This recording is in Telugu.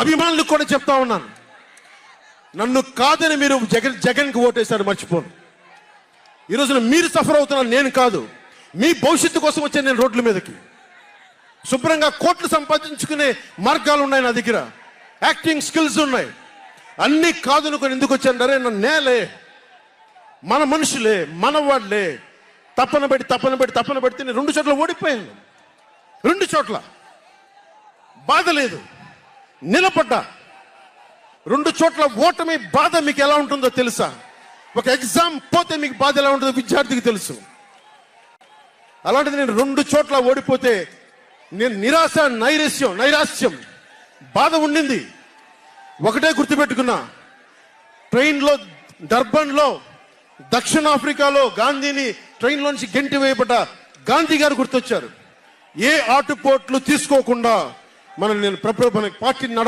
అభిమానులకు కూడా చెప్తా ఉన్నాను, నన్ను కాదని మీరు జగన్కి ఓటేశారు మర్చిపోను. ఈరోజున మీరు సఫర్ అవుతున్నారు, నేను కాదు. మీ భవిష్యత్తు కోసం వచ్చాను నేను రోడ్ల మీదకి. శుభ్రంగా కోట్లు సంపాదించుకునే మార్గాలు ఉన్నాయి నా దగ్గర, యాక్టింగ్ స్కిల్స్ ఉన్నాయి. అన్నీ కాదనుకొని ఎందుకు వచ్చాను? నన్ను నేలే, మన మనుషులే, మన వాళ్ళే, తప్పన పెడితే నేను 2 చోట్ల ఓడిపోయాను. 2 చోట్ల బాధ లేదు, నిలబడ్డా. 2 చోట్ల ఓటమి బాధ మీకు ఎలా ఉంటుందో తెలుసా? ఒక ఎగ్జామ్ పోతే మీకు బాధ ఎలా ఉంటుందో విద్యార్థికి తెలుసు. అలాంటిది నేను 2 చోట్ల ఓడిపోతే నేను నిరాశ, నైరాశ్యం, బాధ ఉండింది. ఒకటే గుర్తుపెట్టుకున్నా, ట్రైన్లో డర్బన్లో దక్షిణాఫ్రికాలో గాంధీని ట్రైన్లోంచి గెంటి వేయబడ్డ గాంధీ గారు గుర్తొచ్చారు. ఏ ఆటుపోట్లు తీసుకోకుండా నేను పార్టీని